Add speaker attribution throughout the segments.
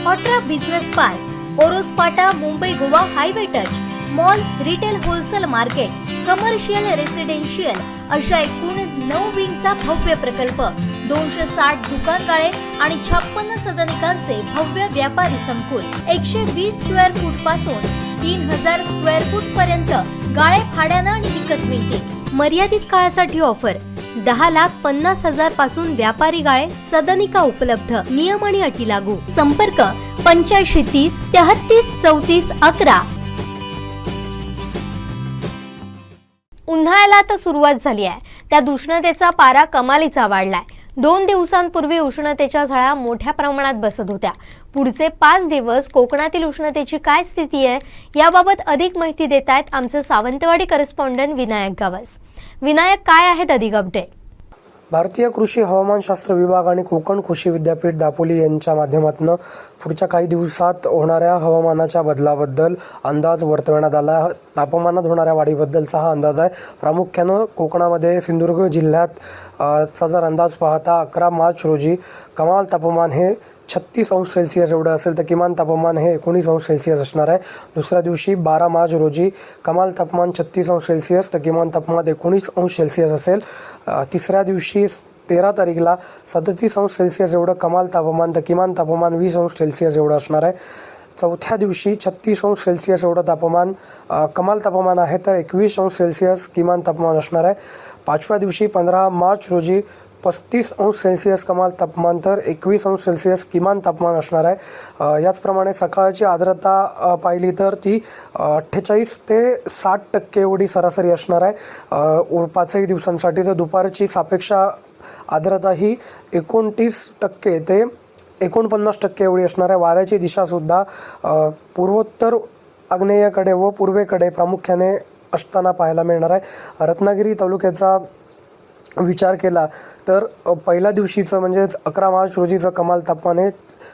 Speaker 1: ऑट्रा business park, Oros फाटा, Mumbai Goa highway touch, mall, retail wholesale market, commercial residential अशा एकूण 9 विंगचा भव्य प्रकल्प, 260 दुकानगाळे आणि 56 सदनिकांचे भव्य व्यापारी संकुल, 120 स्क्वेअर फूट पासून 3000 स्क्वेअर फूट पर्यंत गाळे भाड्यानं आणि विकत मिळतील। मर्यादित काळासाठी ऑफर, 10,50,000 पासून व्यापारी गाळे, सदनिका उपलब्ध, नियम आणि अटी लागू। संपर्क 8530 33 34 11। उन्हाळ्याला तर सुरुवात झाली आहे, त्या उष्णतेचा पारा कमालीचा वाढलाय। 2 दिवसांपूर्वी उष्णतेच्या झळा मोठ्या प्रमाणात बसत होत्या। पुढचे 5 दिवस कोकणातील उष्णतेची काय स्थिती आहे याबाबत अधिक माहिती देत आहेत आमचे सावंतवाडी करेस्पॉन्डंट विनायक गावस। विनायक, काय आहेत अधिक अपडेट?
Speaker 2: भारतीय कृषी हवामानशास्त्र विभाग आणि कोकण कृषी विद्यापीठ दापोली यांच्या माध्यमातून पुढच्या काही दिवसात होणाऱ्या हवामानाच्या बदलाबद्दल अंदाज वर्तवण्यात आला। तापमानात होणाऱ्या वाढीबद्दलचा हा अंदाज आहे। प्रामुख्यानं कोकणामध्ये सिंधुदुर्ग जिल्ह्यात जर अंदाज पाहता 11 मार्च रोजी कमाल तापमान हे 36 अंश सेल्सिअस एवढं असेल तर किमान तापमान हे 19 अंश सेल्सिअस असणार आहे। दुसऱ्या दिवशी 12 मार्च रोजी कमाल तापमान 36 अंश सेल्सिअस तर किमान तापमान 19 अंश सेल्सिअस असेल। तिसऱ्या दिवशी 13 तारीखला 37 अंश सेल्सिअस एवढं कमाल तापमान तर किमान तापमान 20 अंश सेल्सिअस एवढं असणार आहे। चौथ्या दिवशी 36 अंश सेल्सिअस एवढं तापमान कमाल तापमान आहे तर 21 अंश सेल्सिअस किमान तापमान असणार आहे। पाचव्या दिवशी 15 मार्च रोजी 35 अंश सेल्सिअस कमाल तापमान तर 21 अंश सेल्सिअस किमान तापमान असणार आहे। याचप्रमाणे सकाळची आर्द्रता पाहिली तर ती 48 ते 60% एवढी सरासरी असणार आहे 5 दिवसांसाठी। तर दुपारची सापेक्ष आर्द्रता ही 29% ते 49% एवढी असणार आहे। वाऱ्याची दिशासुद्धा पूर्वोत्तर आग्नेयेकडे व पूर्वेकडे प्रामुख्याने असताना पाहायला मिळणार आहे। रत्नागिरी तालुक्याचा विचार केला तर पहिल्या दिवशीचं म्हणजेच 11 मार्च रोजीचं कमाल तापमान हे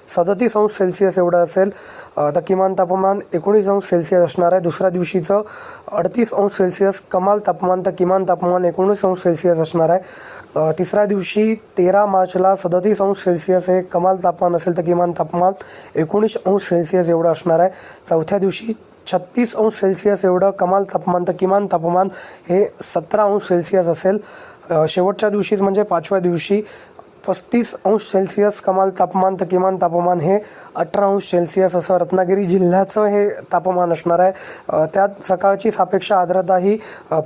Speaker 2: 37 अंश सेल्सिअस एवढं असेल तर किमान तापमान 19 अंश सेल्सिअस असणार आहे। दुसऱ्या दिवशीचं 38 अंश सेल्सिअस कमाल तापमान तर किमान तापमान 19 अंश सेल्सिअस असणार आहे। तिसऱ्या दिवशी 13 मार्चला 37 अंश सेल्सिअस हे कमाल तापमान असेल तर किमान तापमान 19 अंश सेल्सिअस एवढं असणार आहे। चौथ्या दिवशी 36 अंश सेल्सिअस एवढं कमाल तापमान तर किमान तापमान हे 17 अंश सेल्सिअस असेल। शेवटच्या दिवशीच म्हणजे 5व्या दिवशी 35 अंश सेल्सिअस कमाल तापमान तर किमान तापमान हे 18 अंश सेल्सिअस असं रत्नागिरी जिल्ह्याचं हे तापमान असणार आहे। त्यात सकाळची सापेक्ष आर्द्रता ही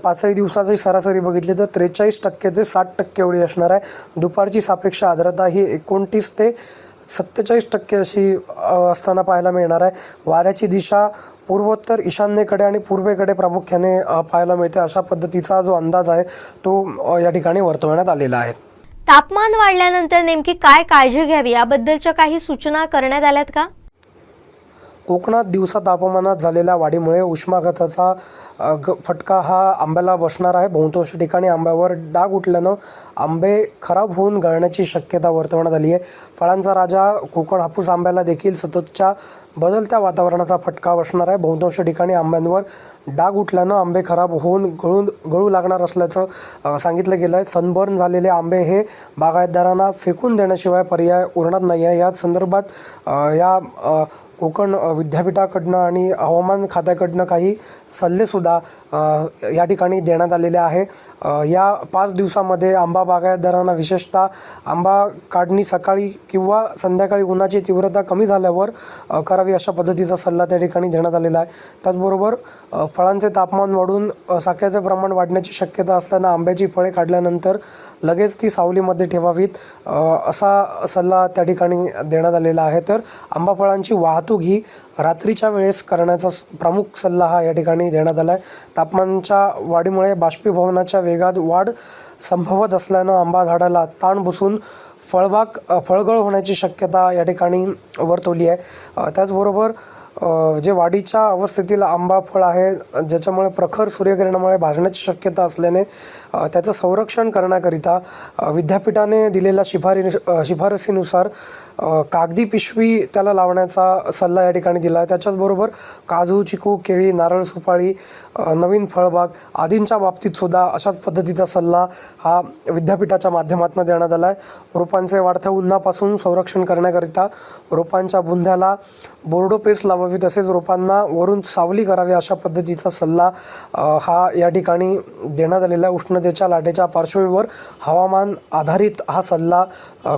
Speaker 2: 5 दिवसाची सरासरी बघितली तर 43% ते 60% एवढी असणार आहे। दुपारची सापेक्ष आर्द्रता ही 29 ते 47% अशी असताना पाहायला मिळणार आहे। वाऱ्याची दिशा पूर्वोत्तर ईशान्येकडे आणि पूर्वेकडे प्रामुख्याने पाहायला मिळते। अशा पद्धतीचा जो अंदाज आहे तो या ठिकाणी वर्तवण्यात आलेला आहे।
Speaker 1: तापमान वाढल्यानंतर नेमकी काय काळजी घ्यावी याबद्दलच्या काही सूचना करण्यात आल्यात का?
Speaker 2: कोकणात दिवसा तापमानात झालेल्या वाढीमुळे उष्माघाताचा फटका हा आंब्याला बसणार आहे। बहुतांश ठिकाणी आंब्यावर डाग उठल्यानं आंबे खराब होऊन गळण्याची शक्यता वर्तवण्यात आली आहे। फळांचा राजा कोकण हापूस आंब्याला देखील सततच्या बदलत्या वातावरणाचा फटका बसणार आहे। बहुतांश ठिकाणी आंब्यांवर डाग उठल्यानं आंबे खराब होऊन गळू लागणार असल्याचं सांगितलं गेलं आहे। सनबर्न झालेले आंबे हे बागायतदारांना फेकून देण्याशिवाय पर्याय उरणार नाही आहे। या संदर्भात या कोकण विद्यापीठाकडनं आणि हवामान खात्याकडनं काही सल्लेसुद्धा या ठिकाणी देण्यात आलेले आहे। या 5 दिवसामध्ये आंबा बागायतदारांना विशेषतः आंबा काढणी सकाळी किंवा संध्याकाळी उन्हाची तीव्रता कमी झाल्यावर करावी अशा पद्धतीचा सल्ला त्या ठिकाणी देण्यात आलेला आहे। त्याचबरोबर फळांचे तापमान वाढून साखरेचे प्रमाण वाढण्याची शक्यता असल्यानं आंब्याची फळे काढल्यानंतर लगेच ती सावलीमध्ये ठेवावीत असा सल्ला त्या ठिकाणी देण्यात आलेला आहे। तर आंबा फळांची वाहतूक ही रात्रीच्या वेळेस करण्याचा प्रमुख सल्ला हा या ठिकाणी देण्यात आला आहे। तापमानाच्या वाढीमुळे बाष्पीभवनाच्या वेगात वाढ संभवत असल्यानं आंबा झाडाला ताण बसून फळगळ होण्याची शक्यता या ठिकाणी वर्तवली आहे। त्याचबरोबर जे वाढीच्या अवस्थेतील आंबा फळ आहे ज्याच्यामुळे प्रखर सूर्यकिरणामुळे भाजण्याची शक्यता असल्याने त्याचं संरक्षण करण्याकरिता विद्यापीठाने दिलेल्या शिफारसीनुसार कागदी पिशवी त्याला लावण्याचा सल्ला या ठिकाणी दिला आहे. त्याच्याचबरोबर काजू, चिकू, केळी, नारळ, सुपारी, नवीन फळबाग आदींच्या बाबतीत सुद्धा अशाच पद्धतीचा सल्ला हा विद्यापीठाच्या माध्यमातून देण्यात आला आहे. रोपांचे वाढत्या उन्हापासून संरक्षण करण्याकरिता रोपांच्या बुंध्याला बोर्डो पेस्ट लावावी, तसेच रोपांना वरून सावली करावी अशा पद्धतीचा सल्ला हा या ठिकाणी देण्यात आलेला आहे. उष्णतेच्या लाटेच्या पार्श्वभूमीवर हवामान आधारित हा सल्ला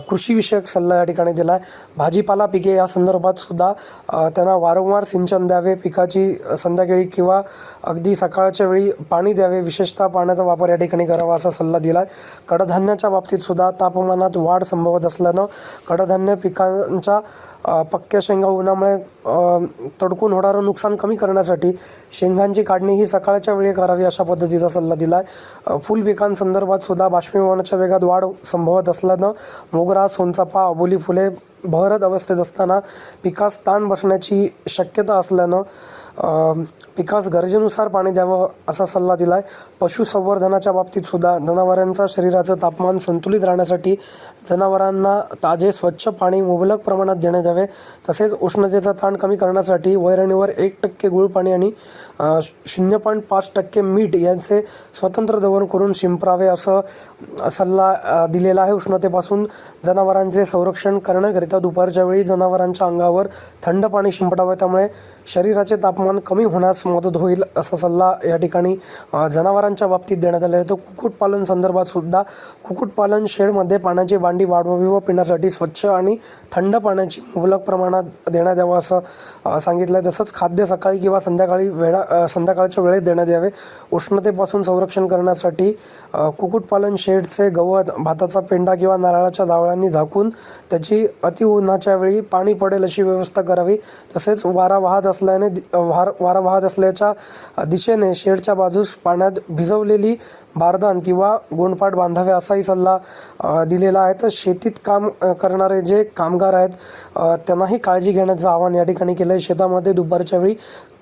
Speaker 2: कृषीविषयक सल्ला या ठिकाणी दिला आहे. भाजीपाला पिके या संदर्भात सुद्धा त्यांना वारंवार सिंचन द्यावे, पिकाची संध्याकाळी किंवा अगदी सकाळच्या वेळी पाणी द्यावे, विशेषतः पाण्याचा वापर या ठिकाणी करावा असा सल्ला दिला आहे. कडधान्याच्या बाबतीत सुद्धा तापमानात वाढ संभवत असल्यानं कडधान्य पिकांच्या पक्क्या शेंगा उन्हामुळे तडकून होणारं नुकसान कमी करण्यासाठी शेंगांची काढणी ही सकाळच्या वेळी करावी अशा पद्धतीचा सल्ला दिला आहे. फुल पिकांसंदर्भात सुद्धा बाष्पीभवनाच्या वेगात वाढ संभवत असल्यानं मोगरा, सोनचाफा, अबोली फुले बहरत अवस्थेत असताना पिकास ताण बसण्याची शक्यता असल्यानं पिकास गरजेनुसार पाणी द्यावं असा सल्ला दिला आहे. पशुसंवर्धनाच्या बाबतीत सुद्धा जनावरांच्या शरीराचं तापमान संतुलित राहण्यासाठी जनावरांना ताजे स्वच्छ पाणी मुबलक प्रमाणात देण्यात यावे, तसेच उष्णतेचा ताण कमी करण्यासाठी वैरणीवर 1% गुळ पाणी आणि 0.5% मीठ यांचे स्वतंत्र दवण करून शिंपरावे असं सल्ला दिलेला आहे. उष्णतेपासून जनावरांचे संरक्षण करण्याकरिता दुपारच्या वेळी जनावरांच्या अंगावर थंड पाणी शिंपडावे, त्यामुळे शरीराचे तापमान कमी होण्यास मदत होईल असा सल्ला या ठिकाणी जनावरांच्या बाबतीत देण्यात आलेला आहे. तर कुक्कुटपालन संदर्भात सुद्धा कुक्कुटपालन शेडमध्ये पाण्याची भांडी वाढवावी व पिण्यासाठी स्वच्छ आणि थंड पाण्याची मुबलक प्रमाणात देण्यात यावं असं सांगितलं आहे. तसंच खाद्य सकाळी किंवा संध्याकाळच्या वेळेत देण्यात यावे. उष्णतेपासून संरक्षण करण्यासाठी कुक्कुटपालन शेडचे गवत, भाताचा पेंडा किंवा नारळाच्या जावळांनी झाकून त्याची अति उन्हाच्या वेळी पाणी पडेल अशी व्यवस्था करावी. तसेच वारा वाहत असल्याच्या दिशेने शेडच्या बाजूस पाण्यात भिजवलेली बारदान किंवा गोंडपाट बांधावे असाही सल्ला दिलेला आहे. तर शेतीत काम करणारे जे कामगार आहेत त्यांनाही काळजी घेण्याचं आवाहन या ठिकाणी केलं आहे. शेतामध्ये दुपारच्या वेळी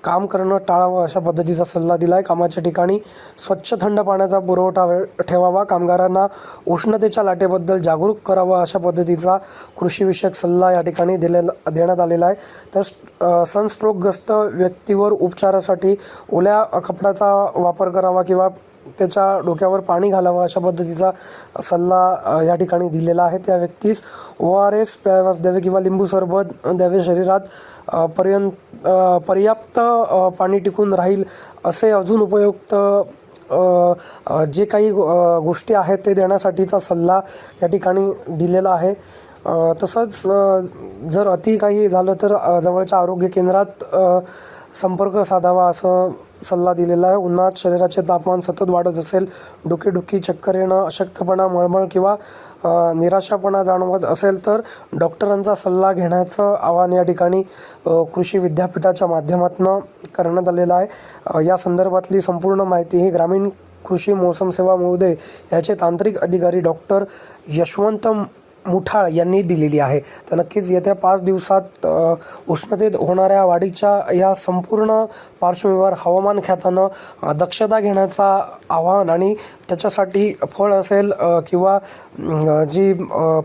Speaker 2: काम करणं टाळावं अशा पद्धतीचा सल्ला दिला आहे. कामाच्या ठिकाणी स्वच्छ थंड पाण्याचा पुरवठा ठेवावा, कामगारांना उष्णतेच्या लाटेबद्दल जागरूक करावं अशा पद्धतीचा कृषीविषयक सल्ला या ठिकाणी देण्यात आलेला आहे. तर सनस्ट्रोकग्रस्त व्यक्तीवर उपचारासाठी ओल्या कपड्याचा वापर करावा किंवा त्याच्या डोक्यावर पाणी घालावं अशा पद्धतीचा सल्ला या ठिकाणी दिलेला आहे. त्या व्यक्तीस ORS प्यावयास द्यावे किंवा लिंबू सरबत द्यावे. शरीरात पर्याप्त पाणी टिकून राहील असे अजून उपयुक्त जे काही गोष्टी आहेत ते देण्यासाठीचा सल्ला या ठिकाणी दिलेला आहे. तसंच जर अति काही झालं तर जवळच्या आरोग्य केंद्रात संपर्क साधावा असं सल्ला दिलेला आहे. उन्हात शरीराचे तापमान सतत वाढत असेल, डोकेदुखी, चक्कर येणं, अशक्तपणा, मळमळ किंवा निराशापणा जाणवत असेल तर डॉक्टरांचा सल्ला घेण्याचं आवाहन या ठिकाणी कृषी विद्यापीठाच्या माध्यमातून करण्यात आलेलं आहे. या संदर्भातली संपूर्ण माहिती ही ग्रामीण कृषी मौसम सेवा महोदय याचे तांत्रिक अधिकारी डॉक्टर यशवंत मुठाळ यांनी दिलेली आहे. तर नक्कीच येत्या 5 दिवसात उष्णतेत होणाऱ्या वाढीच्या या संपूर्ण पार्श्वभूमीवर हवामान खात्यानं दक्षता घेण्याचा आवाहन आणि त्याच्यासाठी फळ असेल किंवा जी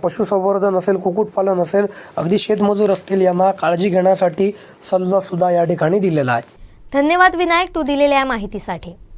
Speaker 2: पशुसंवर्धन असेल, कुक्कुटपालन असेल, अगदी शेतमजूर असतील यांना काळजी घेण्यासाठी सल्लासुद्धा या ठिकाणी दिलेला आहे.
Speaker 1: धन्यवाद विनायक, तू दिलेल्या या माहितीसाठी.